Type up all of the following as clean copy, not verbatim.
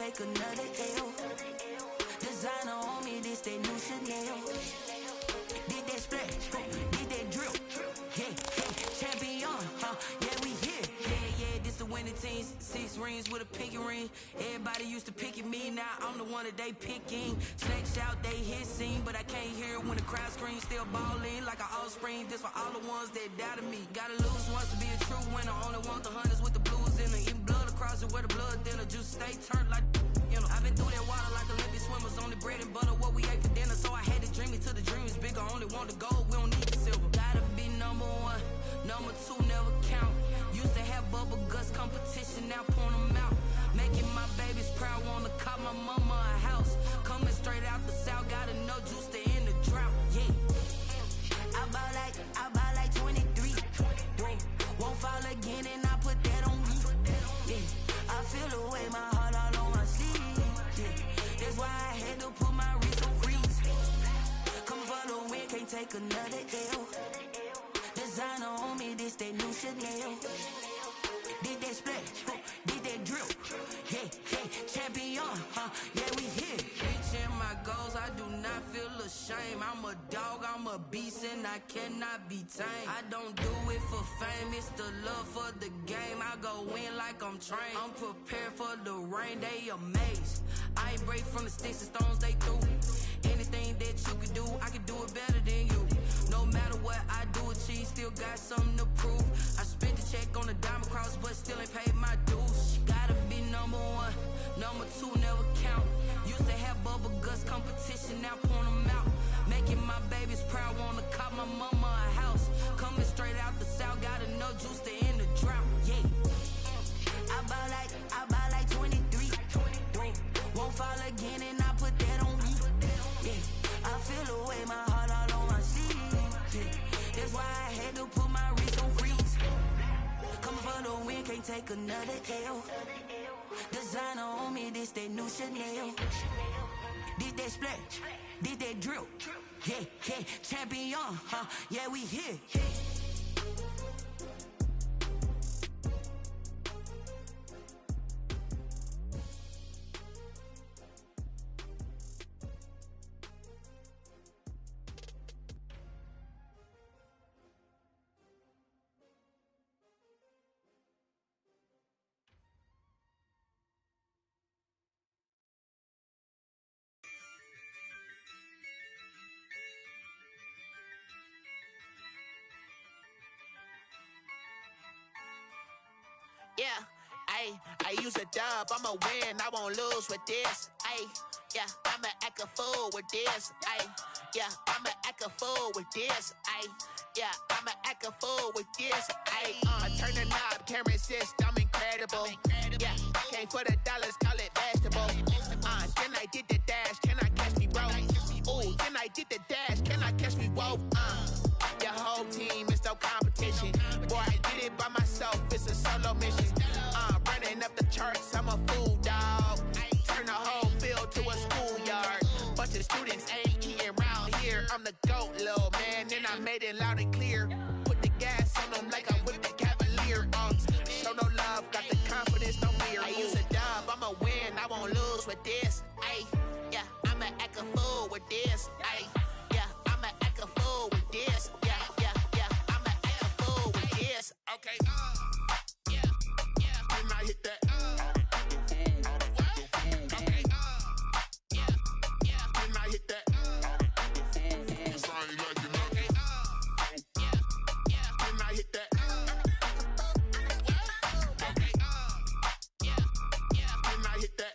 take another L. Designer on me, this that new Chanel. Did that splash, did that drill. Yeah, champion, yeah, we here. Yeah, this the winning team. 6 rings with a pinky ring. Everybody used to pick at me, now I'm the one that they picking. Snakes out, they hit scene, but I can't hear it when the crowd screams. Still ballin' like an offspring. This for all the ones that doubted me. Gotta lose once to be a true winner. Only want the hunters with the blues in it. Even blood across it where the blood thinner. Juice stay turned like, you know. I've been through that water like Olympic swimmers. Only bread and butter, what we ate for dinner. So I had to dream it till the dream is bigger. Only want the gold, we don't need the silver. Gotta be number 1, number 2 never count. Used to have bubble guts competition, now point them out. Making my babies proud, wanna call my mama a house. Coming straight out the south, gotta know juice to end the drought. Yeah, I buy like 23. Won't fall again and I put that on me. Yeah, I feel the way, my heart all on my sleeve. Yeah, that's why I had to put my wrist on freeze. Come for the win, can't take another L. Designer on me, this that new Chanel. Did that splash, did that drill. Yeah, champion, yeah, we here. Reaching my goals, I do not feel ashamed. I'm a dog, I'm a beast, and I cannot be tamed. I don't do it for fame, it's the love for the game. I go in like I'm trained. I'm prepared for the rain, they amazed. I ain't break from the sticks and stones they threw. Anything that you can do, I can do it better than you. No matter what I do, achieve, still got something to prove. I spent the check on the diamond cross, but still ain't paid my dues. Gotta be number 1, number 2 never count. Used to have bubble guts competition, now point them out. Making my babies proud, wanna call my mama a house. Coming straight out the south, gotta know juice to end the drought. Yeah, I buy like 23. Won't fall again and I put that on me. Yeah, I feel the way, my heart all on my sleeve. Yeah, that's why I had to put my wrist on freeze. Coming for the win, can't take another L. Designer on me, this that new Chanel. Did that splash, did that drill. Yeah, champion, yeah, we here. Yeah, I use a dub, I'ma win, I won't lose with this. Yeah, I'ma act a fool with this. Yeah, I'ma act a fool with this. Yeah, I'ma act a fool with this. I turn the knob, can't resist, I'm incredible. Yeah, came for the dollars, call it vegetable. Then I did the dash, can I catch me, bro? Ooh, then I did the dash, can I catch me, whoa? Your whole team is no competition. Boy, I did it by myself, it's a solo mission. Running up the charts, I'm a fool, dog. Turn the whole field to a schoolyard. Bunch of students ain't eating round here. I'm the GOAT, little man, and I made it loud and clear. Put the gas on them like I'm with the Cavalier. Show no love, got the confidence, no fear. I use a dub, I'ma win, I won't lose with this. Yeah, I'ma act a fool with this. Yeah, I'ma act a fool with this. Yeah, I'ma act a fool with this. Okay, yeah, when I hit that. Okay, yeah, when I hit that. When I hit that. Okay, when I hit that.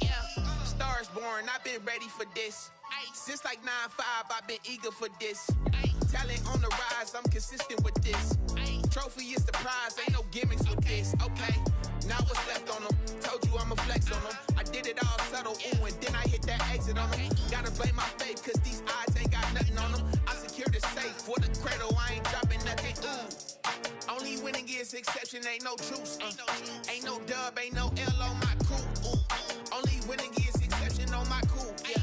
Yeah, stars born, I've been ready for this. Since like 9-5, I've been eager for this. Talent on the rise, I'm consistent with this. Trophy is the prize, ain't no gimmicks with this. Okay, now what's left on them? Told you I'ma flex on them. I did it all subtle, ooh, and then I hit that exit on them. Gotta blame my faith, cause these eyes ain't got nothing on them. I secured the safe for the cradle, I ain't dropping nothing, ooh. Only winning is exception, ain't no truce. Ain't no dub, ain't no L on my crew. Ooh. Only winning is exception on my crew. Yeah.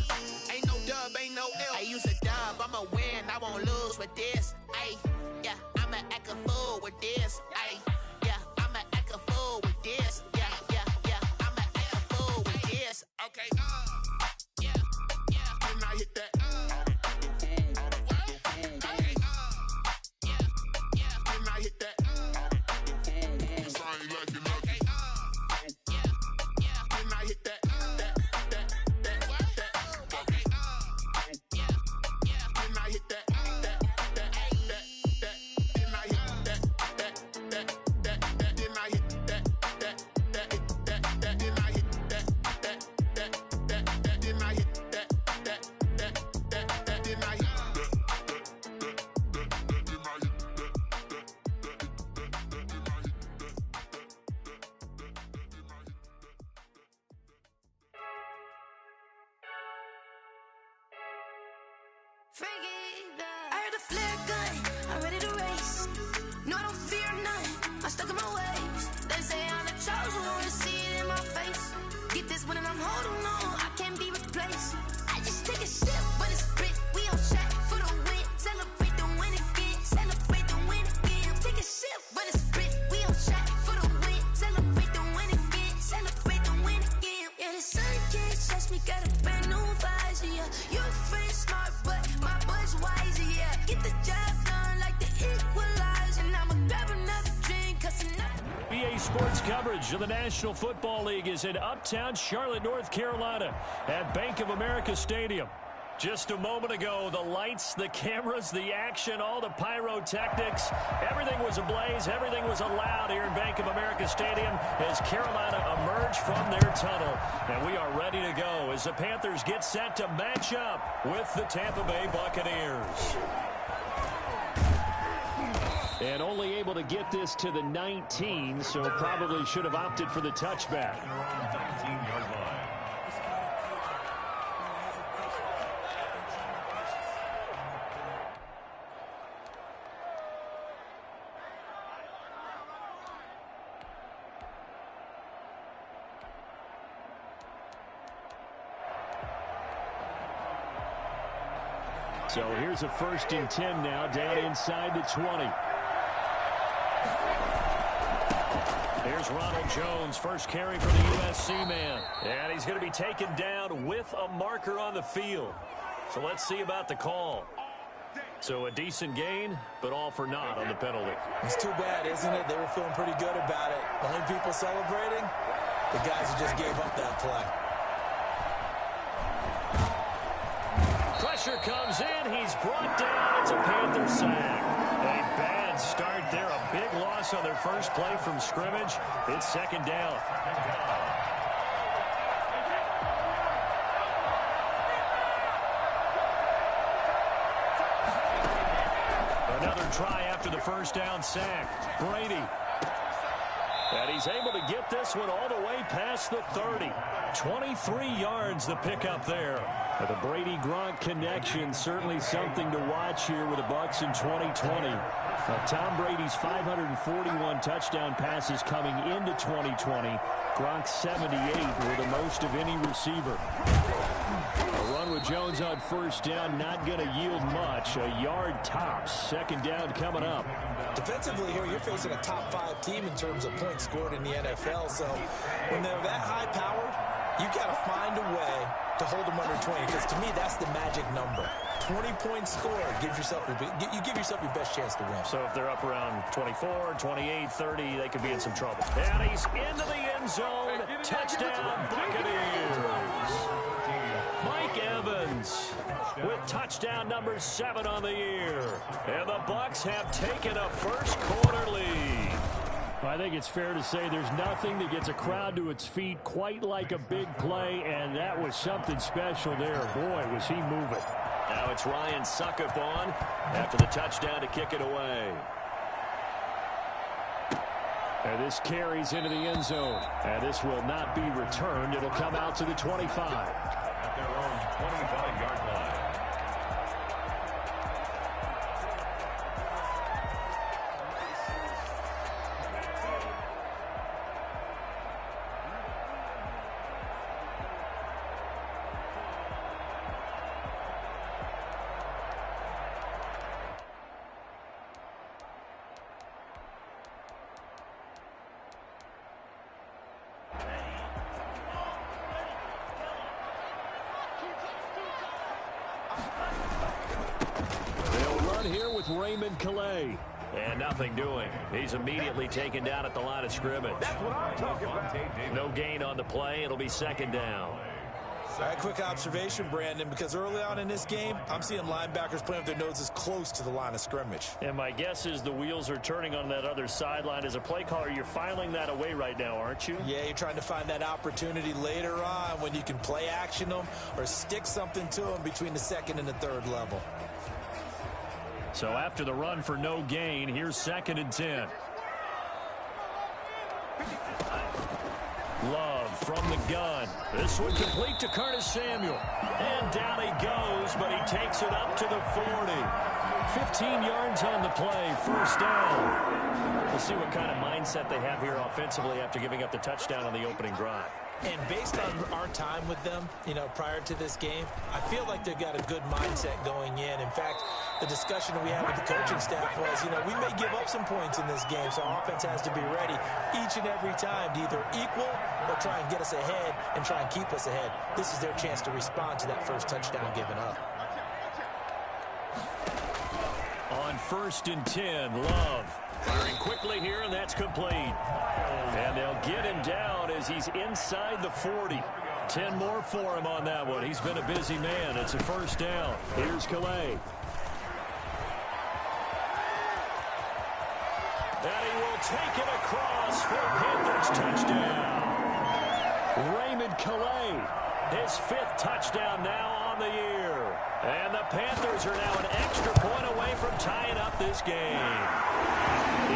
Ain't no dub, ain't no L. I use a dub, I'ma win, I won't lose with this. Yeah, I'ma act a fool with this. Yeah, I'ma act a fool with this. Yeah, hit that. Didn't I hit that? 'Cause I ain't liking nothing. Didn't I hit that? I heard a flare gun, I'm ready to race. No, I don't fear none, I'm stuck in my ways. They say I'm the chosen one, see it in my face. Get this one and I'm holding on, I can't be replaced. I just take a sip, but it's split, we on track for the win. Celebrate the win again, celebrate the win again. Take a sip, but it's split, we on track for the win. Celebrate the win again, celebrate the win again. Yeah, the sun can't touch me, got a brand new visor, yeah. You friend smart, but my buzz wiser, yeah. Get the job done like the equalizer. And I'ma grab another drink, cause tonight. BA Sports coverage of the National Football League is in uptown Charlotte, North Carolina at Bank of America Stadium. Just a moment ago, the lights, the cameras, the action, all the pyrotechnics, everything was ablaze, everything was allowed here in Bank of America Stadium as Carolina emerged from their tunnel. And we are ready to go as the Panthers get set to match up with the Tampa Bay Buccaneers. And only able to get this to the 19, so probably should have opted for the touchback. So here's a 1st and 10 now, down inside the 20. Here's Ronald Jones, first carry for the USC man. And he's going to be taken down with a marker on the field. So let's see about the call. So a decent gain, but all for naught on the penalty. It's too bad, isn't it? They were feeling pretty good about it. The only people celebrating, the guys who just gave up that play. Pressure comes in. He's brought down. It's a Panther sack. A bad start there. A big loss on their first play from scrimmage. It's 2nd down. Another try after the 1st down sack. Brady. And he's able to get this one all the way past the 30. 23 yards the pickup there. The Brady-Gronk connection, certainly something to watch here with the Bucs in 2020. Tom Brady's 541 touchdown passes coming into 2020. Gronk's 78 were the most of any receiver. A run with Jones on 1st down, not going to yield much. A yard tops. 2nd down coming up. Defensively here, you're facing a top 5 team in terms of points scored in the NFL. So when they're that high powered, you got to find a way to hold them under 20, because to me, that's the magic number. 20 points scored, you give yourself your best chance to win. So if they're up around 24, 28, 30, they could be in some trouble. And he's into the end zone. Touchdown, Buccaneers. Mike Evans with touchdown number 7 on the year. And the Bucs have taken a first quarter lead. I think it's fair to say there's nothing that gets a crowd to its feet quite like a big play, and that was something special there. Boy, was he moving. Now it's Ryan Suckup on after the touchdown to kick it away. And this carries into the end zone. And this will not be returned. It'll come out to the 25. At their own 25-yard line. here with Raymond Calais. And nothing doing. He's immediately taken down at the line of scrimmage. That's what I'm talking about. No gain on the play. It'll be second down. All right, quick observation, Brandon, because early on in this game, I'm seeing linebackers playing with their noses close to the line of scrimmage. And my guess is the wheels are turning on that other sideline. As a play caller, you're filing that away right now, aren't you? Yeah, you're trying to find that opportunity later on when you can play action them or stick something to them between the second and the third level. So after the run for no gain, here's 2nd and 10. Love from the gun. This one complete to Curtis Samuel. And down he goes, but he takes it up to the 40. 15 yards on the play, first down. We'll see what kind of mindset they have here offensively after giving up the touchdown on the opening drive. And based on our time with them, prior to this game, I feel like they've got a good mindset going in. In fact, the discussion that we had with the coaching staff was, we may give up some points in this game, so our offense has to be ready each and every time to either equal or try and get us ahead and try and keep us ahead. This is their chance to respond to that first touchdown given up. On 1st and 10, Love firing quickly here, and that's complete. And they'll get him down as he's inside the 40. 10 more for him on that one. He's been a busy man. It's a first down. Here's Calais. And he will take it across for a Panthers touchdown. Raymond Calais, his 5th touchdown now on the year. And the Panthers are now an extra point away from tying up this game.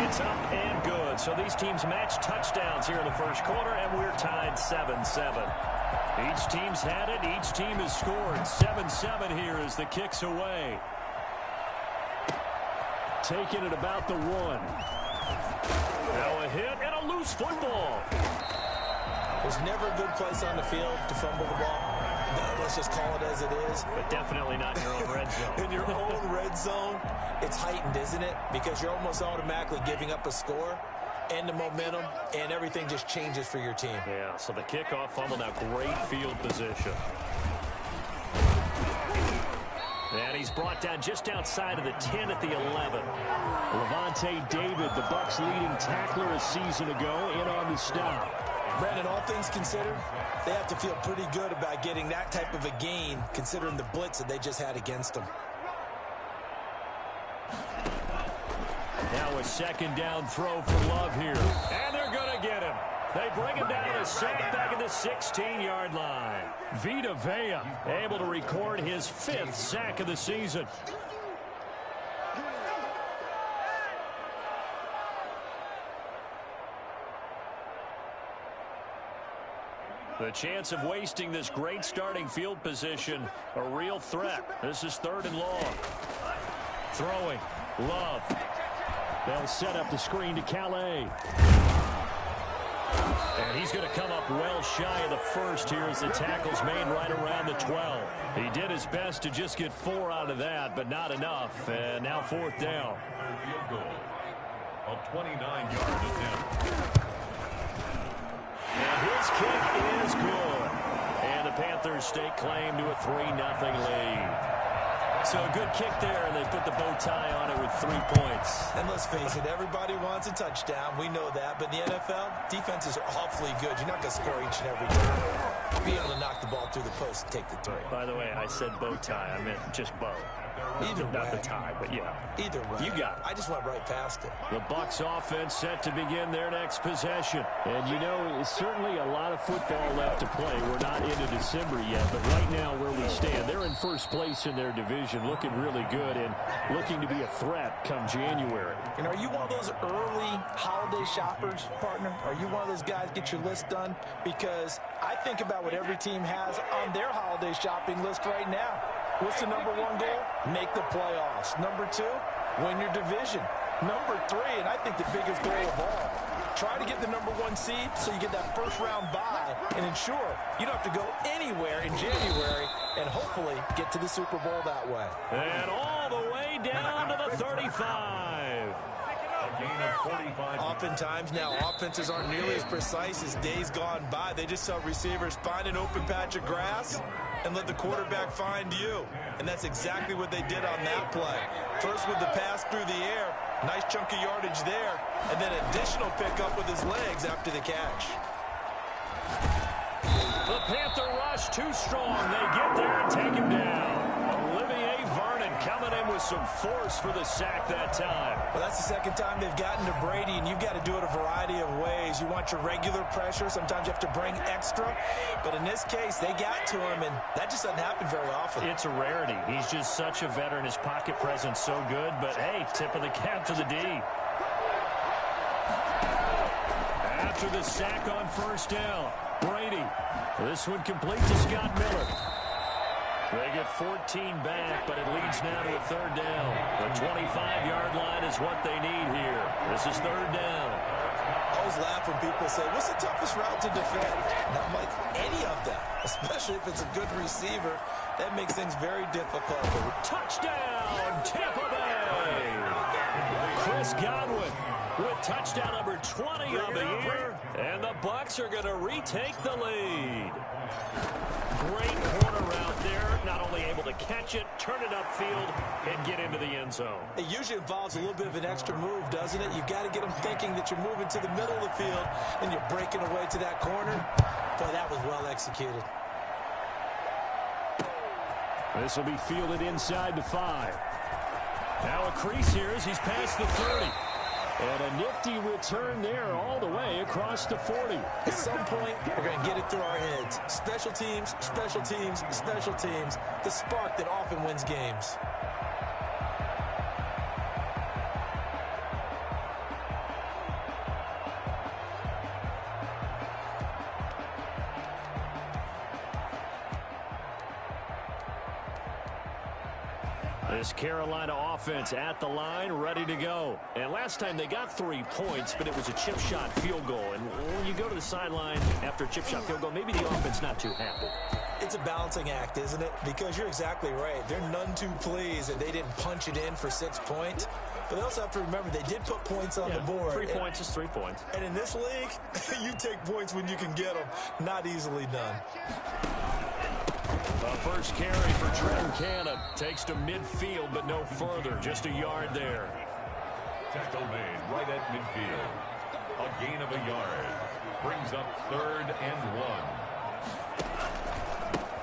It's up and good. So these teams match touchdowns here in the first quarter, and we're tied 7-7. Each team's had it. Each team has scored. 7-7 here as the kick's away. Taking it about the 1. Now a hit and a loose football. There's never a good place on the field to fumble the ball. Let's just call it as it is. But definitely not in your own red zone. In your own red zone, it's heightened, isn't it? Because you're almost automatically giving up a score and the momentum, and everything just changes for your team. Yeah, so the kickoff fumble, now great field position. And he's brought down just outside of the 10 at the 11. Levante David, the Bucs' leading tackler a season ago, in on the stop. Brandon, all things considered, they have to feel pretty good about getting that type of a gain, considering the blitz that they just had against them. Now a 2nd down throw for Love here. And they're going to get him. They bring him down to a sack back at the 16-yard line. Vita Vea able to record his 5th sack of the season. The chance of wasting this great starting field position, a real threat. This is 3rd and long. Throwing, Love. They'll set up the screen to Calais. And he's going to come up well shy of the first here as the tackle's made right around the 12. He did his best to just get 4 out of that, but not enough. And now 4th down. Field goal of 29-yard attempt. And his kick is good. And the Panthers stake claim to a 3-0 lead. So a good kick there, and they put the bow tie on it with 3 points. And let's face it, everybody wants a touchdown. We know that. But in the NFL, defenses are awfully good. You're not going to score each and every time. Be able to knock the ball through the post and take the 3. By the way, I said bow tie. I meant just bow. Either way. Not the tie, but yeah. Either way. You got it. I just went right past it. The Bucs offense set to begin their next possession. And, it's certainly a lot of football left to play. We're not into December yet, but right now where we stand, they're in first place in their division, looking really good and looking to be a threat come January. And are you one of those early holiday shoppers, partner? Are you one of those guys get your list done? Because I think about what every team has on their holiday shopping list right now. What's the number 1 goal? Make the playoffs. Number 2, win your division. Number 3, and I think the biggest goal of all, try to get the number 1 seed so you get that first-round bye and ensure you don't have to go anywhere in January and hopefully get to the Super Bowl that way. And all the way down to the 35. A gain of 45. Oftentimes now, offenses aren't nearly as precise as days gone by. They just tell receivers, find an open patch of grass and let the quarterback find you. And that's exactly what they did on that play. First with the pass through the air, nice chunk of yardage there, and then additional pickup with his legs after the catch. The Panther rush too strong. They get there and take him down. Olivier Vernon coming in with some force for the sack that time. Well, that's the second time they've gotten to Brady, and you've got to do it a variety of ways. You want your regular pressure. Sometimes you have to bring extra. But in this case, they got to him, and that just doesn't happen very often. It's a rarity. He's just such a veteran. His pocket presence so good. But, hey, tip of the cap to the D. After the sack on first down, Brady. This one complete to Scott Miller. They get 14 back, but it leads now to a third down. The 25-yard line is what they need here. This is third down. I always laugh when people say, what's the toughest route to defend? And I'm like, any of them, especially if it's a good receiver. That makes things very difficult. Touchdown, Tampa Bay! Chris Godwin with touchdown number 20 of the year. And the Bucs are going to retake the lead. Great corner route there. Not only able to catch it, turn it upfield, and get into the end zone. It usually involves a little bit of an extra move, doesn't it? You've got to get them thinking that you're moving to the middle of the field, and you're breaking away to that corner. Boy, that was well executed. This will be fielded inside the 5. Now a crease here as he's past the 30. And a nifty return there all the way across the 40. At some point, we're going to get it through our heads. Special teams, special teams, special teams. The spark that often wins games. This Carolina offense at the line, ready to go. And last time they got 3 points, but it was a chip shot field goal. And when you go to the sideline after a chip shot field goal, maybe the offense not too happy. It's a balancing act, isn't it? Because you're exactly right. They're none too pleased that they didn't punch it in for 6 points. But they also have to remember they did put points on the board. 3 points is 3 points. And in this league, you take points when you can get them. Not easily done. The first carry for Trent Cannon takes to midfield, but no further. Just a yard there. Tackle made right at midfield. A gain of a yard. Brings up 3rd and 1.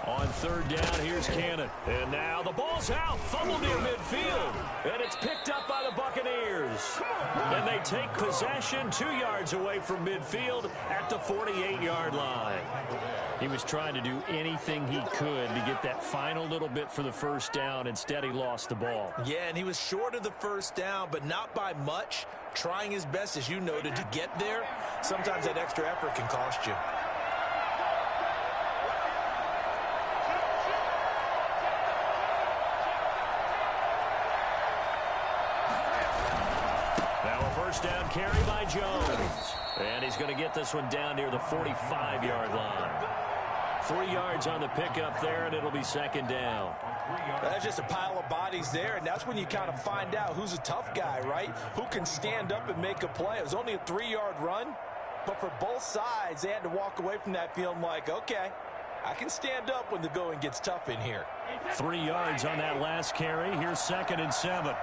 On third down, here's Cannon. And now the ball's out. Fumble near midfield. And it's picked up by the Buccaneers. And they take possession 2 yards away from midfield at the 48-yard line. He was trying to do anything he could to get that final little bit for the first down. Instead, he lost the ball. Yeah, and he was short of the first down, but not by much. Trying his best, as you noted, to get there. Sometimes that extra effort can cost you. Now a first down carry by Jones. And he's going to get this one down near the 45-yard line. 3 yards on the pickup there, and it'll be second down. That's just a pile of bodies there, and that's when you kind of find out who's a tough guy, right? Who can stand up and make a play. It was only a 3-yard run, but for both sides, they had to walk away from that feeling like, okay, I can stand up when the going gets tough in here. 3 yards on that last carry. Here's 2nd and 7.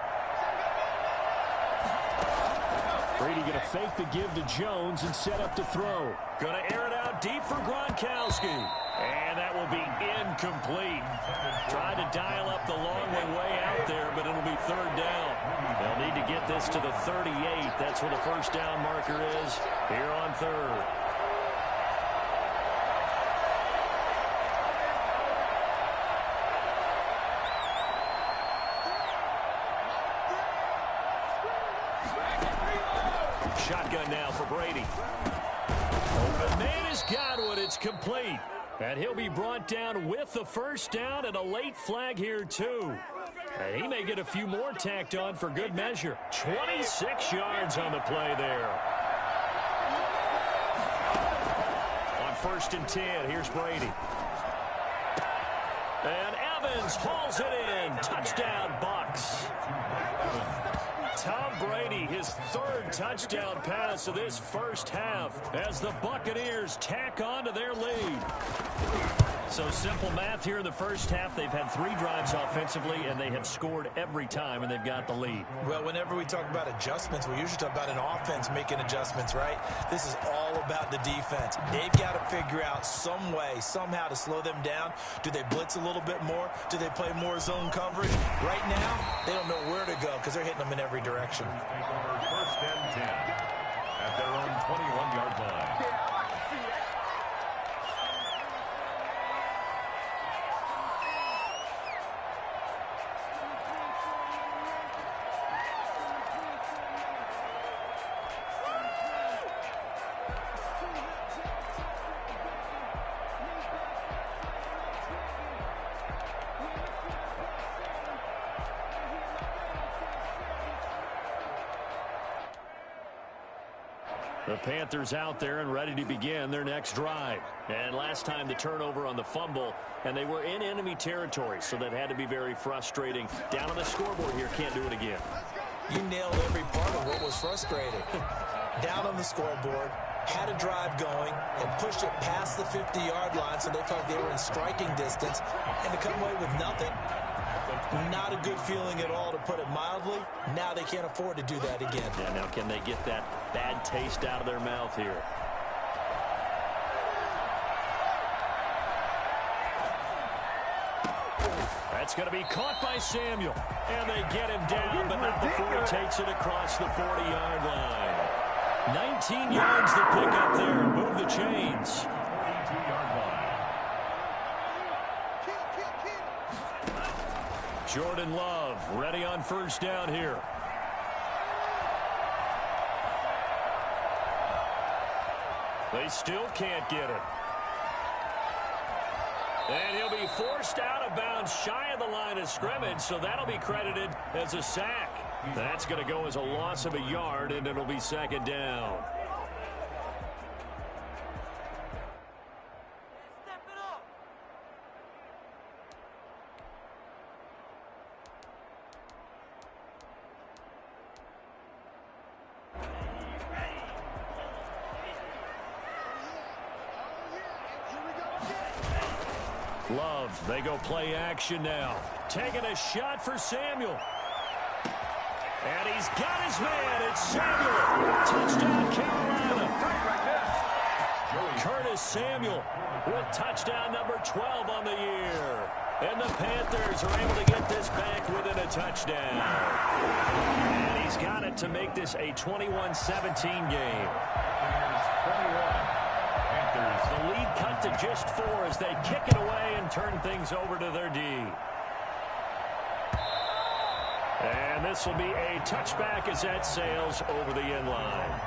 Brady going to fake the give to Jones and set up to throw. Going to air it out deep for Gronkowski. And that will be incomplete. Tried to dial up the long way out there, but it'll be third down. They'll need to get this to the 38. That's where the first down marker is here on third. Shotgun now for Brady. Open man is Godwin. It's complete. And he'll be brought down with the first down and a late flag here, too. And he may get a few more tacked on for good measure. 26 yards on the play there. On 1st and 10, here's Brady. And Evans hauls it in. Touchdown, Bucs. Tom Brady, his his third touchdown pass of this first half as the Buccaneers tack on to their lead. So simple math here in the first half. They've had 3 drives offensively, and they have scored every time, and they've got the lead. Well, whenever we talk about adjustments, we usually talk about an offense making adjustments, right? This is all about the defense. They've got to figure out some way, somehow to slow them down. Do they blitz a little bit more? Do they play more zone coverage? Right now, they don't know where to go because they're hitting them in every direction. Take over first and 10 at their own 21-yard line. The Panthers out there and ready to begin their next drive. And last time the turnover on the fumble, and they were in enemy territory, so that had to be very frustrating. Down on the scoreboard here, can't do it again. You nailed every part of what was frustrating. Down on the scoreboard, had a drive going, and pushed it past the 50-yard line, so they felt they were in striking distance, and to come away with nothing, not a good feeling at all, to put it mildly. Now they can't afford to do that again. Yeah, now can they get that bad taste out of their mouth here? That's going to be caught by Samuel. And they get him down, but not before he takes it across the 40-yard line. 19 yards to pick up there and move the chains. 22-yard line. Jordan Love ready on first down here. They still can't get it. And he'll be forced out of bounds shy of the line of scrimmage, so that'll be credited as a sack. That's going to go as a loss of a yard, and it'll be second down. Love, they go play action now. Taking a shot for Samuel. And he's got his man. It's Samuel. Touchdown, Carolina. Curtis Samuel with touchdown number 12 on the year. And the Panthers are able to get this back within a touchdown. And he's got it to make this a 21-17 game. The lead cut to just 4 as they kick it away and turn things over to their D. And this will be a touchback as that sails over the end line.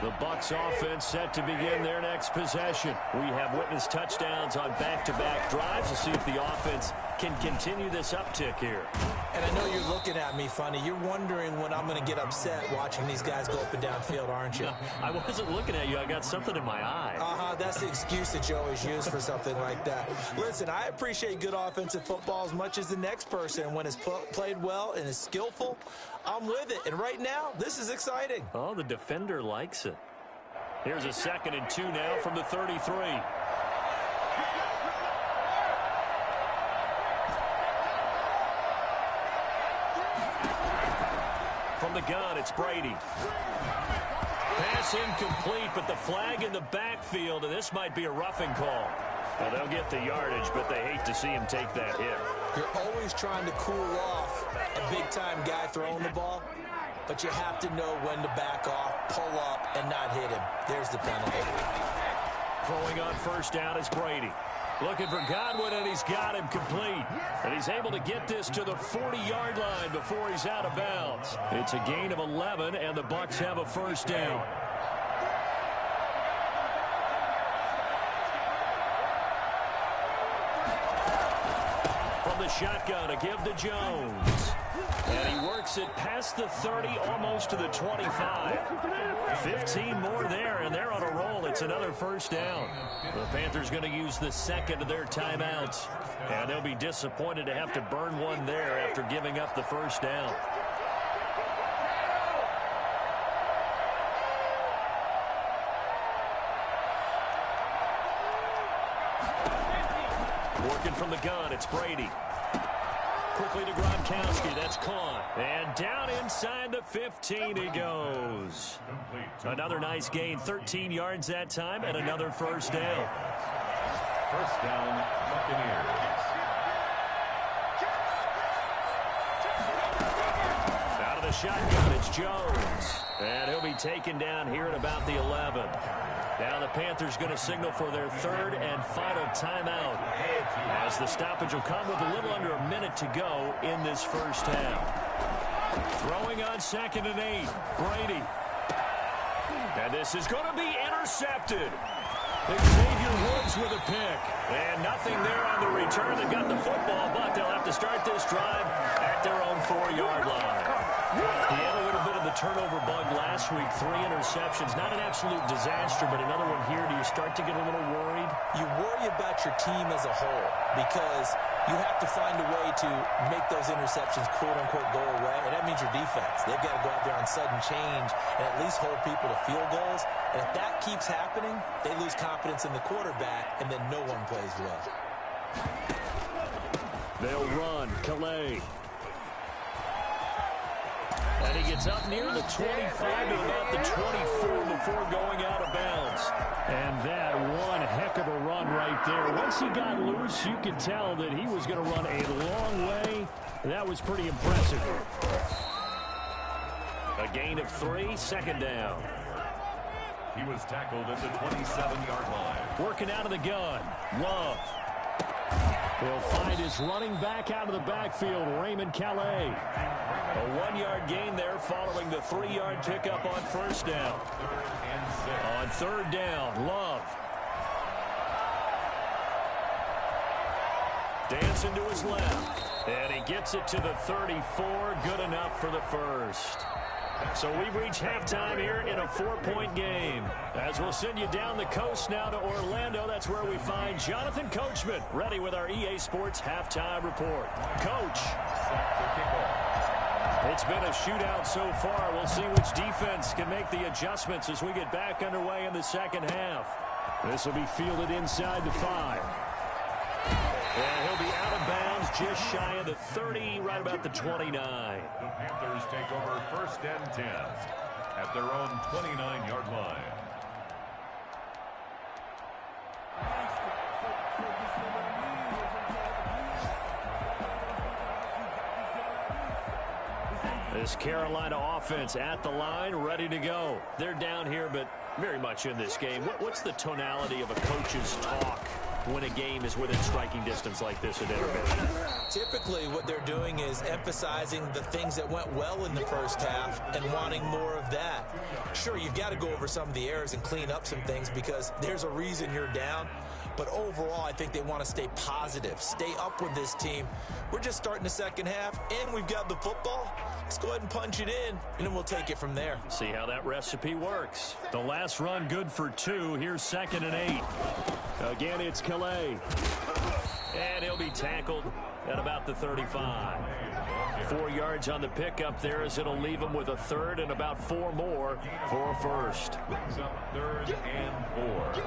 The Bucs offense set to begin their next possession. We have witnessed touchdowns on back-to-back drives. We'll see if the offense can continue this uptick here. And I know you're looking at me funny. You're wondering when I'm going to get upset watching these guys go up and down field, aren't you? No, I wasn't looking at you. I got something in my eye. That's the excuse that you always use for something like that. Listen, I appreciate good offensive football as much as the next person. When it's played well and is skillful, I'm with it. And right now, this is exciting. Oh, the defender likes it. Here's a 2nd and 2 now from the 33. From the gun, it's Brady. Pass incomplete, but the flag in the backfield, and this might be a roughing call. Well, they'll get the yardage, but they hate to see him take that hit. You're always trying to cool off a big-time guy throwing the ball, but you have to know when to back off, pull up, and not hit him. There's the penalty. Throwing on first down is Brady. Looking for Godwin, and he's got him complete. And he's able to get this to the 40-yard line before he's out of bounds. It's a gain of 11, and the Bucs have a first down. From the shotgun, a give to Jones. And he works it past the 30, almost to the 25. 15 more there, and they're on a roll. It's It's another first down. The Panthers going to use the second of their timeouts. And they'll be disappointed to have to burn one there after giving up the first down. Working from the gun, it's Brady. Quickly to Gronkowski, that's caught. And down inside the 15 he goes. Another nice gain, 13 yards that time, and another first down. First down, Buccaneers. Out of the shotgun, it's Jones. And he'll be taken down here at about the 11. Now the Panthers going to signal for their third and final timeout, as the stoppage will come with a little under a minute to go in this first half. Throwing on 2nd and 8, Brady. And this is going to be intercepted. Xavier Woods with a pick. And nothing there on the return that got the football, but they'll have to start this drive at their own 4-yard line. He had a little bit of the turnover bug last week, 3 interceptions. Not an absolute disaster, but another one here. Do you start to get a little worried? You worry about your team as a whole because you have to find a way to make those interceptions, quote-unquote, go away, and that means your defense. They've got to go out there on sudden change and at least hold people to field goals. And if that keeps happening, they lose confidence in the quarterback, and then no one plays well. They'll run. Calais. And he gets up near the 25 to about the 24 before going out of bounds. And that one heck of a run right there. Once he got loose, you could tell that he was going to run a long way. That was pretty impressive. A gain of 3, 2nd down. He was tackled at the 27-yard line. Working out of the gun. Love. He'll find his running back out of the backfield, Raymond Calais. A 1-yard gain there following the 3-yard pickup on first down. On 3rd down, Love. Dancing to his left. And he gets it to the 34. Good enough for the first. So we've reached halftime here in a 4-point game. As we'll send you down the coast now to Orlando, that's where we find Jonathan Coachman, ready with our EA Sports halftime report. Coach. It's been a shootout so far. We'll see which defense can make the adjustments as we get back underway in the second half. This will be fielded inside the 5. And he'll be out of bounds just shy of the 30, right about the 29. The Panthers take over 1st and 10 at their own 29-yard line. This Carolina offense at the line, ready to go. They're down here, but very much in this game. What's the tonality of a coach's talk when a game is within striking distance like this at intermission? Typically, what they're doing is emphasizing the things that went well in the first half and wanting more of that. Sure, you've got to go over some of the errors and clean up some things because there's a reason you're down. But overall, I think they want to stay positive, stay up with this team. We're just starting the second half, and we've got the football. Let's go ahead and punch it in, and then we'll take it from there. See how that recipe works. The last run good for 2. Here's 2nd and 8. Again, it's Calais. And he'll be tackled at about the 35. 4 yards on the pickup there as it'll leave him with a 3rd and about 4 more for a first. Brings up 3rd and 4.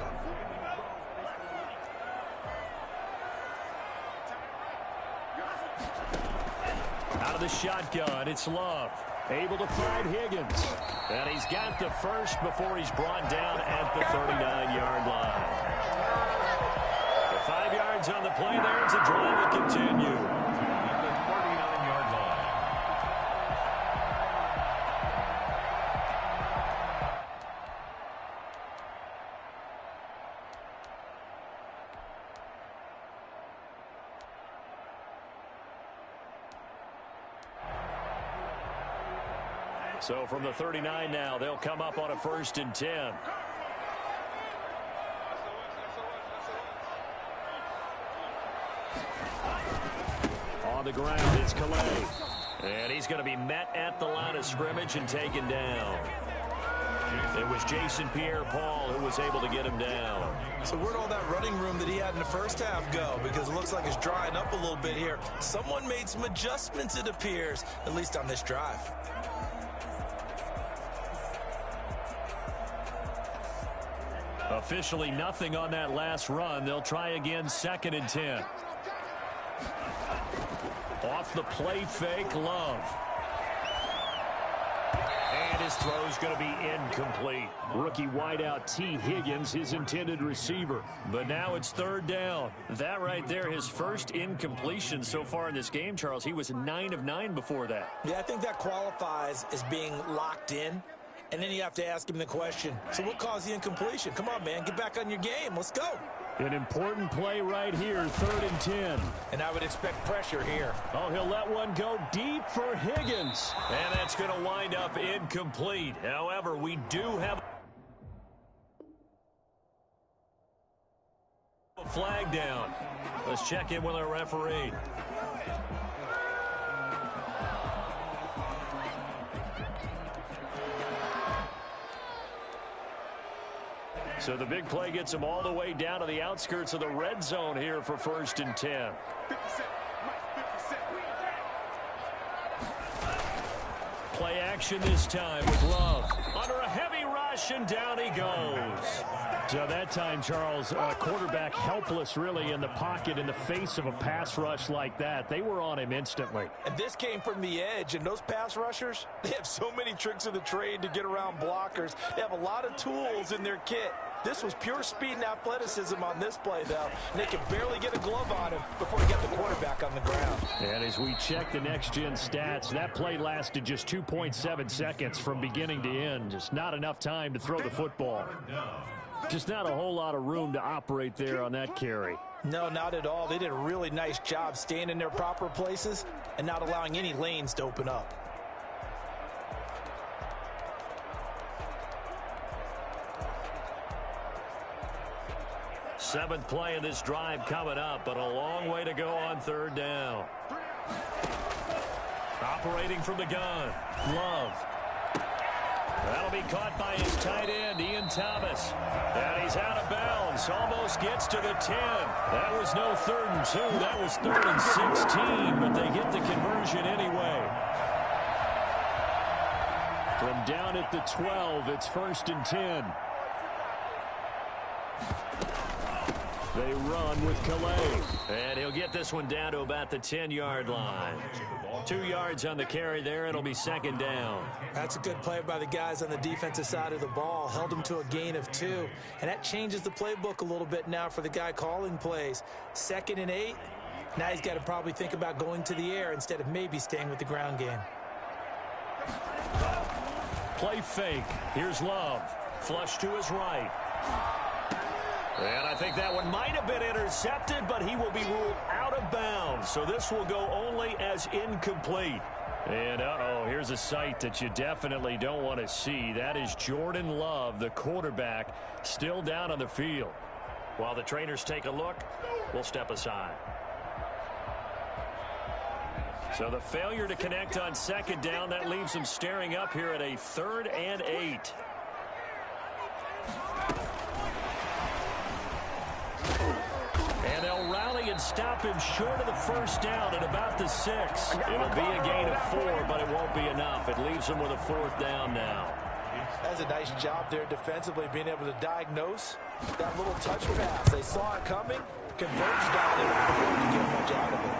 Out of the shotgun, it's Love. Able to find Higgins. And he's got the first before he's brought down at the 39-yard line. The 5 yards on the play there as the drive will continue. At the 39-yard line. So from the 39 now, they'll come up on a 1st and 10. On the ground, it's Calais. And he's going to be met at the line of scrimmage and taken down. It was Jason Pierre-Paul who was able to get him down. So where'd all that running room that he had in the first half go? Because it looks like it's drying up a little bit here. Someone made some adjustments, it appears, at least on this drive. Officially nothing on that last run. They'll try again, 2nd and 10. Off the play fake, Love. And his throw's going to be incomplete. Rookie wideout T. Higgins, his intended receiver. But now it's 3rd down. That right there, his first incompletion so far in this game, Charles. He was 9 of 9 before that. Yeah, I think that qualifies as being locked in. And then you have to ask him the question, so what caused the incompletion? Come on, man, get back on your game. Let's go. An important play right here, 3rd and 10. And I would expect pressure here. Oh, he'll let one go deep for Higgins. And that's going to wind up incomplete. However, we do have a flag down. Let's check in with our referee. So the big play gets him all the way down to the outskirts of the red zone here for 1st and 10. Play action this time with Love. Under a heavy rush, and down he goes. So that time, Charles, quarterback helpless really in the pocket in the face of a pass rush like that. They were on him instantly. And this came from the edge, and those pass rushers, they have so many tricks of the trade to get around blockers. They have a lot of tools in their kit. This was pure speed and athleticism on this play, though. And they could barely get a glove on him before he got the quarterback on the ground. And as we check the next-gen stats, that play lasted just 2.7 seconds from beginning to end. Just not enough time to throw the football. Just not a whole lot of room to operate there on that carry. No, not at all. They did a really nice job staying in their proper places and not allowing any lanes to open up. Seventh play of this drive coming up, but a long way to go on 3rd down. Operating from the gun, Love. That'll be caught by his tight end, Ian Thomas. And he's out of bounds, almost gets to the 10. That was no 3rd and 2, that was 3rd and 16, but they get the conversion anyway. From down at the 12, it's 1st and 10. They run with Calais. And he'll get this one down to about the 10-yard line. 2 yards on the carry there. It'll be 2nd down. That's a good play by the guys on the defensive side of the ball. Held him to a gain of 2. And that changes the playbook a little bit now for the guy calling plays. 2nd and 8. Now he's got to probably think about going to the air instead of maybe staying with the ground game. Play fake. Here's Love. Flush to his right. And I think that one might have been intercepted, but he will be ruled out of bounds. So this will go only as incomplete. And, here's a sight that you definitely don't want to see. That is Jordan Love, the quarterback, still down on the field. While the trainers take a look, we'll step aside. So the failure to connect on 2nd down, that leaves them staring up here at a 3rd and 8. And they'll rally and stop him short of the 1st down at about the 6. It'll be a gain of 4, but it won't be enough. It leaves them with a 4th down now. That's a nice job there defensively, being able to diagnose that little touch pass. They saw it coming, converged on it before you get much out of it.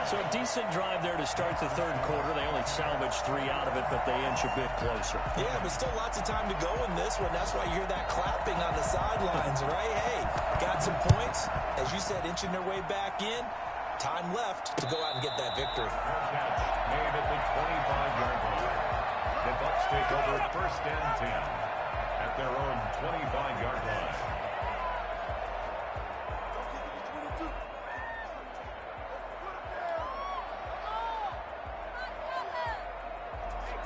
So a decent drive there to start the 3rd quarter. They only salvaged 3 out of it, but they inch a bit closer. Yeah, but still lots of time to go in this one. That's why you hear that clapping on the sidelines, right? Hey, got some points. As you said, inching their way back in. Time left to go out and get that victory. Made at the 25-yard line. The Bucs take over 1st and 10 at their own 25-yard line.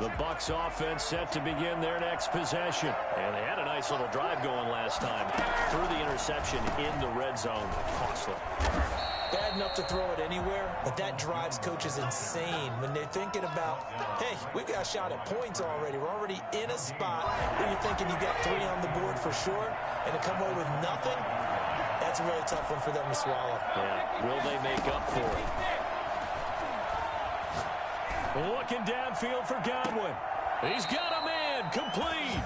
The Bucs offense set to begin their next possession. And they had a nice little drive going last time. Threw the interception in the red zone. Costly. bad enough to throw it anywhere, but that drives coaches insane when they're thinking about, hey, we've got a shot at points already. We're already in a spot where you're thinking you got 3 on the board for sure, and to come away with nothing, that's a really tough one for them to swallow. Yeah, will they make up for it? Looking downfield for Godwin. He's got a man complete.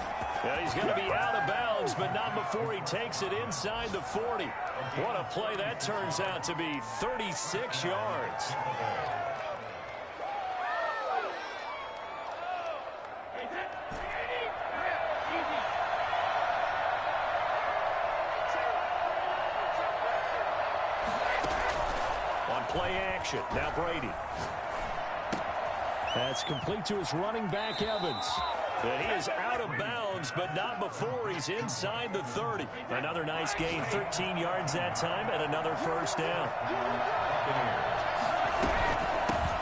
Yeah, he's going to be out of bounds, but not before he takes it inside the 40. What a play that turns out to be, 36 yards. On play action, now Brady. That's complete to his running back, Evans. And he is out of bounds, but not before he's inside the 30. Another nice gain, 13 yards that time, and another first down.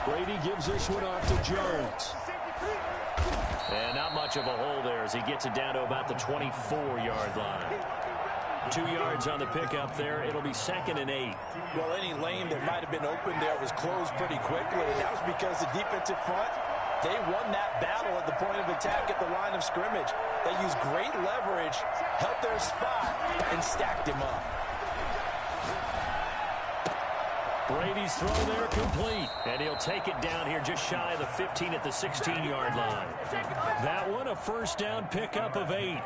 Brady gives this one off to Jones. And not much of a hole there as he gets it down to about the 24-yard line. 2 yards on the pickup there. It'll be 2nd and 8. Well, any lane that might have been open there was closed pretty quickly, and that was because the defensive front, they won that battle at the point of attack at the line of scrimmage. They used great leverage, held their spot, and stacked him up. Brady's throw there complete, and he'll take it down here just shy of the 15 at the 16-yard line. That one a first down pickup of 8.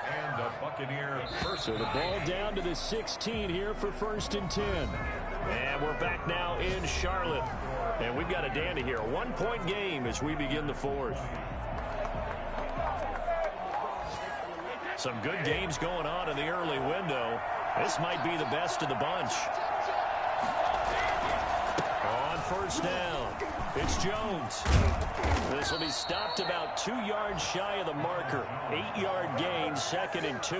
And the Buccaneer first. So the ball down to the 16 here for 1st and 10. And we're back now in Charlotte. And we've got a dandy here. A 1-point game as we begin the 4th. Some good games going on in the early window. This might be the best of the bunch. On first down, it's Jones. This will be stopped about 2 yards shy of the marker. 8-yard gain, 2nd and 2.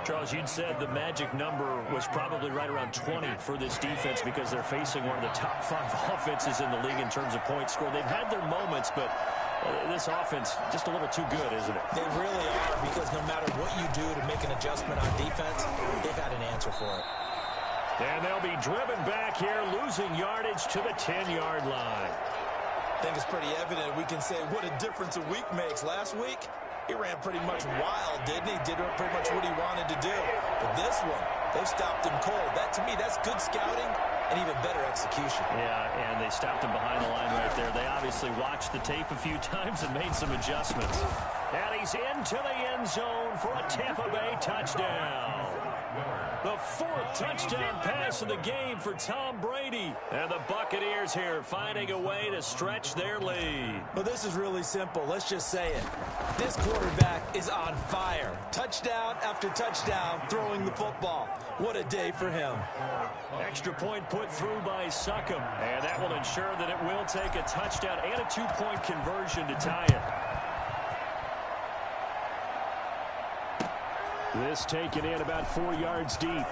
Charles, you'd said the magic number was probably right around 20 for this defense because they're facing one of the top 5 offenses in the league in terms of points scored. They've had their moments, but this offense just a little too good, isn't it? They really are, because no matter what you do to make an adjustment on defense, they've had an answer for it. And they'll be driven back here, losing yardage to the 10-yard line. I think it's pretty evident. We can say what a difference a week makes. Last week, he ran pretty much wild, didn't he? Did pretty much what he wanted to do. But this one, they've stopped him cold. That, to me, that's good scouting and even better execution. Yeah, and they stopped him behind the line right there. They obviously watched the tape a few times and made some adjustments. And he's into the end zone for a Tampa Bay touchdown. The 4th touchdown pass of the game for Tom Brady. And the Buccaneers here finding a way to stretch their lead. Well, this is really simple. Let's just say it. This quarterback is on fire. Touchdown after touchdown throwing the football. What a day for him. Extra point put through by Succum. And that will ensure that it will take a touchdown and a 2-point conversion to tie it. This taken in about 4 yards deep. And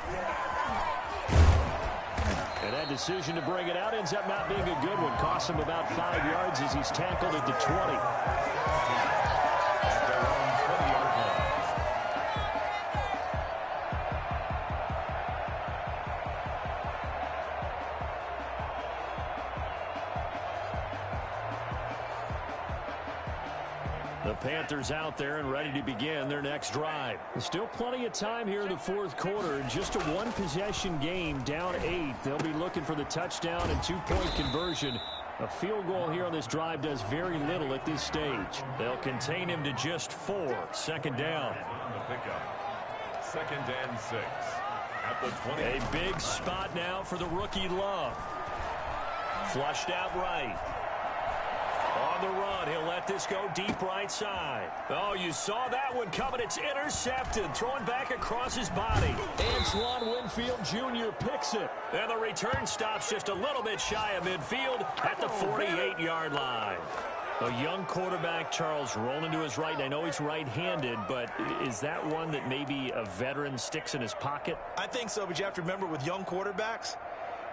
that decision to bring it out ends up not being a good one. Costs him about 5 yards as he's tackled at the 20. The Panthers out there and ready to begin their next drive. There's still plenty of time here in the 4th quarter. Just a 1-possession game, down 8. They'll be looking for the touchdown and 2-point conversion. A field goal here on this drive does very little at this stage. They'll contain him to just 4. 2nd down. The pickup. 2nd and 6. At the 20. A big spot now for the rookie Love. Flushed out right. On the run, he'll let this go deep right side. Oh, you saw that one coming. It's intercepted. Throwing back across his body. Antoine Winfield Jr. picks it. And the return stops just a little bit shy of midfield at the 48-yard line. A young quarterback, Charles, rolling to his right. I know he's right-handed, but is that one that maybe a veteran sticks in his pocket? I think so, but you have to remember with young quarterbacks,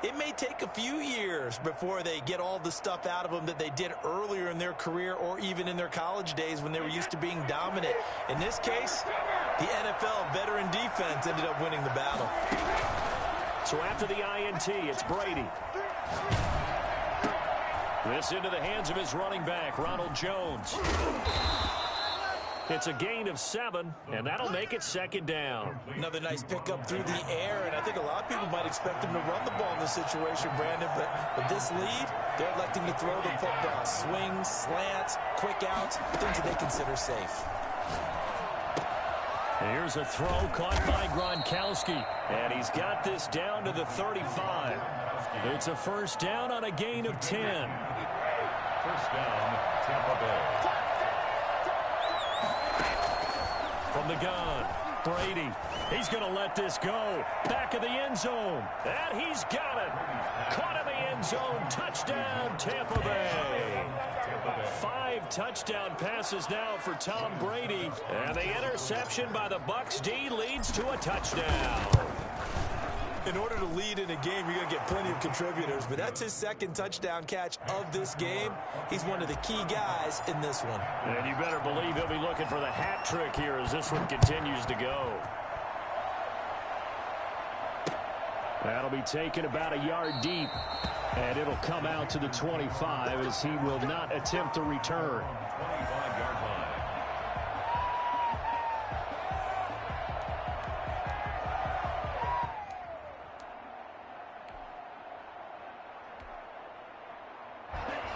it may take a few years before they get all the stuff out of them that they did earlier in their career or even in their college days when they were used to being dominant. In this case, the NFL veteran defense ended up winning the battle. So after the INT, it's Brady. This into the hands of his running back, Ronald Jones. It's a gain of 7, and that'll make it 2nd down. Another nice pickup through the air, and I think a lot of people might expect him to run the ball in this situation, Brandon, but with this lead, they're electing to throw the football. Swings, slants, quick outs, things that they consider safe. Here's a throw caught by Gronkowski, and he's got this down to the 35. It's a 1st down on a gain of 10. 1st down, Tampa Bay. From the gun, Brady. He's going to let this go. Back of the end zone. And he's got it. Caught in the end zone. Touchdown, Tampa Bay. 5 touchdown passes now for Tom Brady. And the interception by the Bucs D leads to a touchdown. In order to lead in a game, you're going to get plenty of contributors, but that's his 2nd touchdown catch of this game. He's one of the key guys in this one. And you better believe he'll be looking for the hat trick here as this one continues to go. That'll be taken about a yard deep, and it'll come out to the 25 as he will not attempt to return. 25-yard line.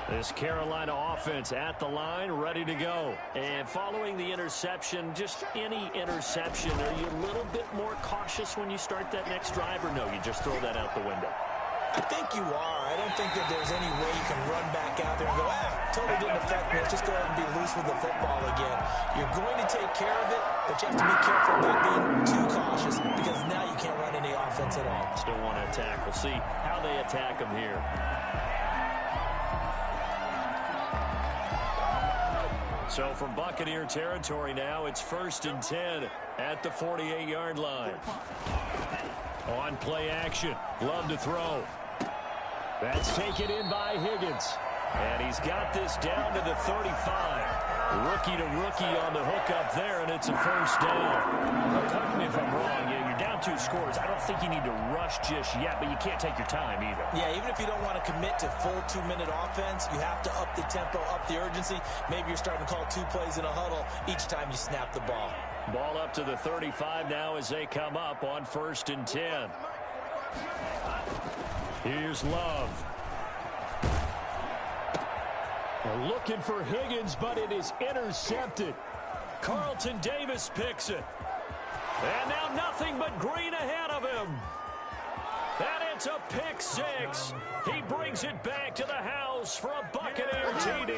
This Carolina offense at the line, ready to go. And following the interception, just any interception, are you a little bit more cautious when you start that next drive, or no, you just throw that out the window? I think you are. I don't think that there's any way you can run back out there and go, totally didn't affect me. Let's just go ahead and be loose with the football again. You're going to take care of it, but you have to be careful about being too cautious because now you can't run any offense at all. Still want to attack. We'll see how they attack him here. So from Buccaneer territory now, it's 1st and 10 at the 48-yard line. On play action, Love to throw. That's taken in by Higgins. And he's got this down to the 35. Rookie to rookie on the hook up there, and it's a 1st down. Now, correct me if I'm wrong. Yeah, you're down 2 scores. I don't think you need to rush just yet, but you can't take your time either. Yeah, even if you don't want to commit to full 2-minute offense, you have to up the tempo, up the urgency. Maybe you're starting to call 2 plays in a huddle each time you snap the ball. Ball up to the 35 now as they come up on 1st and 10. Here's Love. They're looking for Higgins, but it is intercepted. Carlton Davis picks it. And now nothing but green ahead of him. And it's a pick 6. He brings it back to the house for a Buccaneer TD.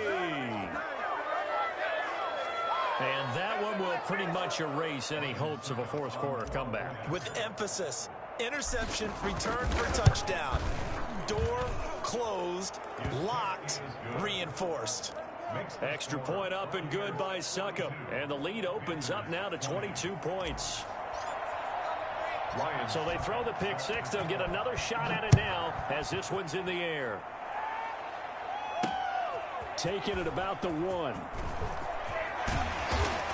And that one will pretty much erase any hopes of a 4th quarter comeback. With emphasis, interception, return for touchdown. Door closed, locked, reinforced. Extra point up and good by Succop. And the lead opens up now to 22 points. So they throw the pick 6. They'll get another shot at it now as this one's in the air. Taking it about the 1.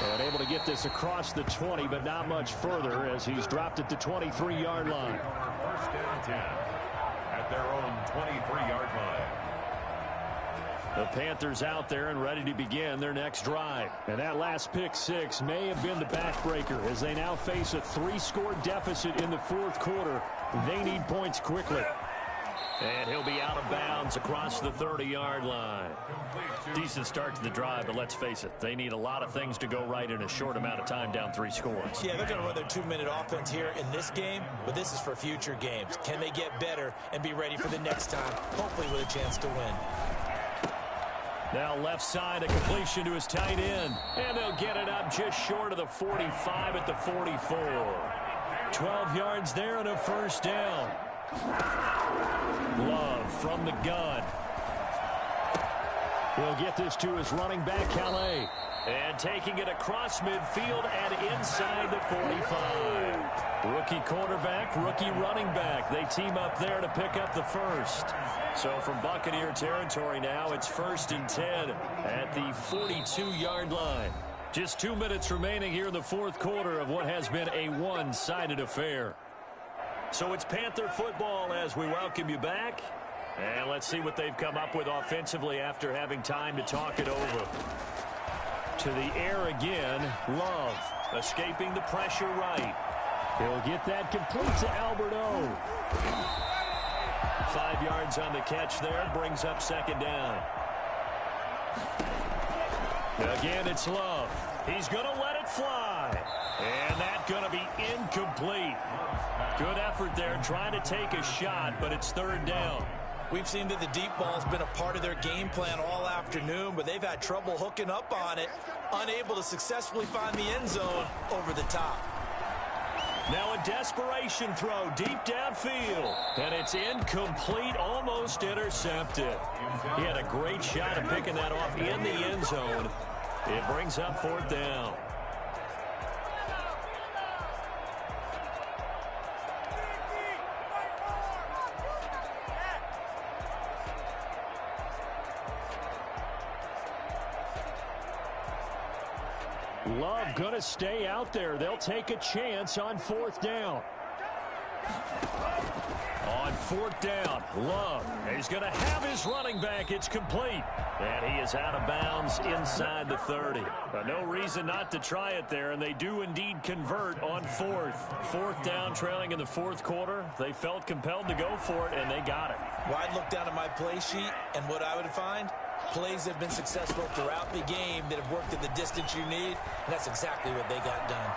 And able to get this across the 20, but not much further as he's dropped it to 23-yard line. 1st and 10 at their own 23-yard line. The Panthers out there and ready to begin their next drive. And that last pick 6 may have been the backbreaker as they now face a 3-score deficit in the 4th quarter. They need points quickly. And he'll be out of bounds across the 30-yard line. Decent start to the drive, but let's face it, they need a lot of things to go right in a short amount of time down 3 scores. Yeah, they're going to run their 2-minute offense here in this game, but this is for future games. Can they get better and be ready for the next time, hopefully with a chance to win? Now left side, a completion to his tight end. And they'll get it up just short of the 45 at the 44. 12 yards there and a 1st down. Love from the gun. He'll get this to his running back, Calais. And taking it across midfield and inside the 45. Rookie quarterback, rookie running back. They team up there to pick up the 1st. So from Buccaneer territory now, it's 1st and 10 at the 42-yard line. Just 2 minutes remaining here in the 4th quarter of what has been a one-sided affair. So it's Panther football as we welcome you back. And let's see what they've come up with offensively after having time to talk it over. To the air again, Love escaping the pressure right. He'll get that complete to Albert O. 5 yards on the catch there, brings up second down. Again, it's Love. He's going to let it fly. And that's going to be incomplete. Good effort there trying to take a shot, but it's third down. We've seen that the deep ball's been a part of their game plan all afternoon, but they've had trouble hooking up on it, unable to successfully find the end zone over the top. Now a desperation throw deep downfield, and it's incomplete, almost intercepted. He had a great shot at picking that off in the end zone. It brings up fourth down. Love going to stay out there. They'll take a chance on fourth down. On fourth down, Love. He's going to have his running back. It's complete. And he is out of bounds inside the 30. No reason not to try it there, and they do indeed convert on fourth. Fourth down, trailing in the fourth quarter. They felt compelled to go for it, and they got it. Well, I'd look down at my play sheet, and what I would find, plays have been successful throughout the game that have worked at the distance you need, and that's exactly what they got done.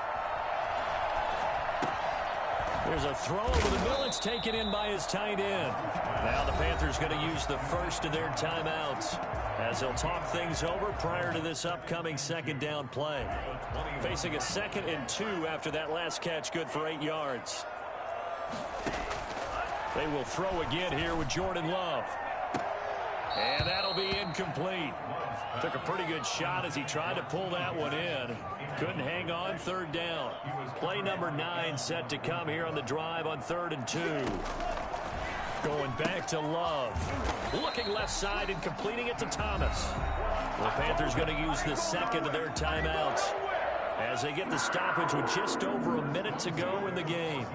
There's a throw over the middle. It's taken in by his tight end. Now the Panthers going to use the first of their timeouts as they'll talk things over prior to this upcoming second down play. Facing a 2nd and 2 after that last catch, good for 8 yards. They will throw again here with Jordan Love. And that'll be incomplete. Took a pretty good shot as he tried to pull that one in. Couldn't hang on, third down. Play number 9 set to come here on the drive on 3rd and 2. Going back to Love. Looking left side and completing it to Thomas. The Panthers going to use the second of their timeouts as they get the stoppage with just over a minute to go in the game.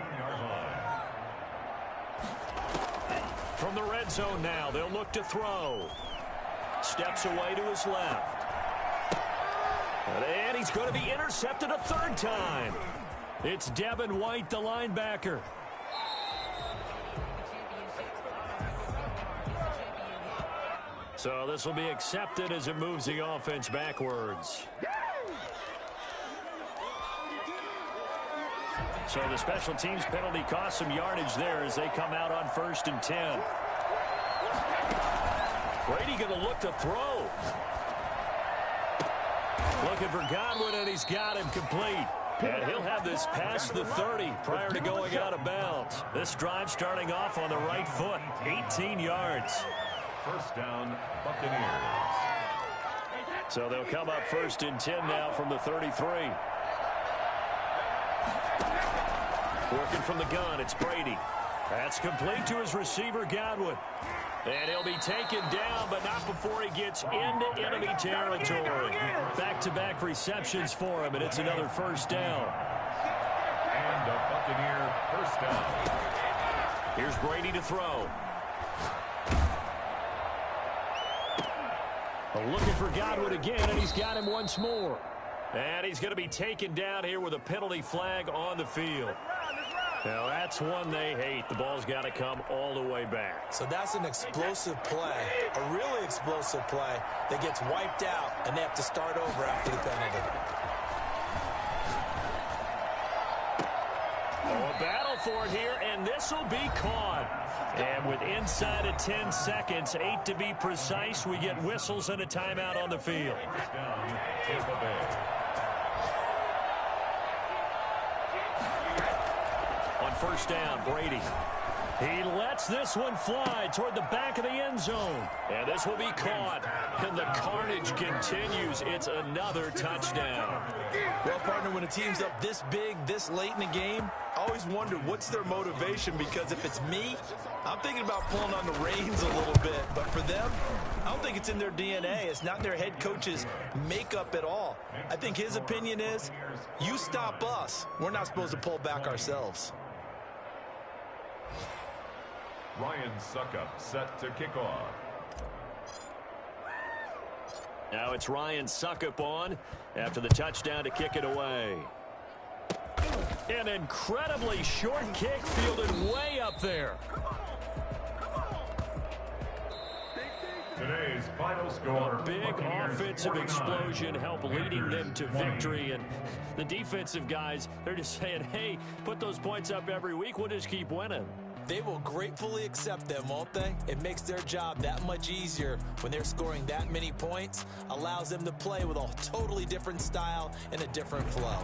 From the red zone now, they'll look to throw. Steps away to his left. And he's going to be intercepted a third time. It's Devin White, the linebacker. So this will be accepted as it moves the offense backwards. So the special teams penalty cost some yardage there as they come out on 1st and 10. Brady going to look to throw. Looking for Godwin, and he's got him complete. And he'll have this past the 30 prior to going out of bounds. This drive starting off on the right foot, 18 yards. First down, Buccaneers. So they'll come up 1st and 10 now from the 33. Working from the gun, it's Brady. That's complete to his receiver, Godwin. And he'll be taken down, but not before he gets into enemy territory. Back-to-back receptions for him, and it's another first down. And a Buccaneer first down. Here's Brady to throw. Looking for Godwin again, and he's got him once more. And he's going to be taken down here with a penalty flag on the field. Now, that's one they hate. The ball's got to come all the way back. So that's an explosive play, a really explosive play that gets wiped out, and they have to start over after the penalty. Oh, a battle for it here, and this will be caught. And with inside of 10 seconds, 8 to be precise, we get whistles and a timeout on the field. On first down, Brady. He lets this one fly toward the back of the end zone. And this will be caught. And the carnage continues. It's another touchdown. Well, partner, when a team's up this big, this late in the game, I always wonder what's their motivation, because if it's me, I'm thinking about pulling on the reins a little bit. But for them, I don't think it's in their DNA. It's not their head coach's makeup at all. I think his opinion is, you stop us, we're not supposed to pull back ourselves. Ryan Suckup set to kick off. Now it's Ryan Suckup on after the touchdown to kick it away. An incredibly short kick fielded way up there. Today's final score. A big offensive explosion helped leading them to victory. And the defensive guys, they're just saying, hey, put those points up every week. We'll just keep winning. They will gratefully accept them, won't they? It makes their job that much easier when they're scoring that many points. Allows them to play with a totally different style and a different flow.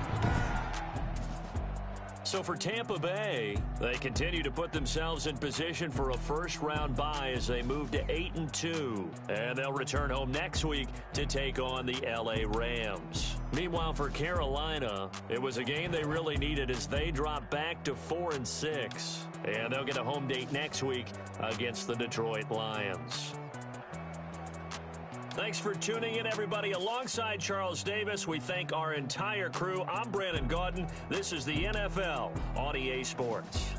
So for Tampa Bay, they continue to put themselves in position for a first-round bye as they move to 8-2. And they'll return home next week to take on the L.A. Rams. Meanwhile, for Carolina, it was a game they really needed as they drop back to 4-6. And they'll get a home date next week against the Detroit Lions. Thanks for tuning in, everybody. Alongside Charles Davis, we thank our entire crew. I'm Brandon Gaudin. This is the NFL on EA Sports.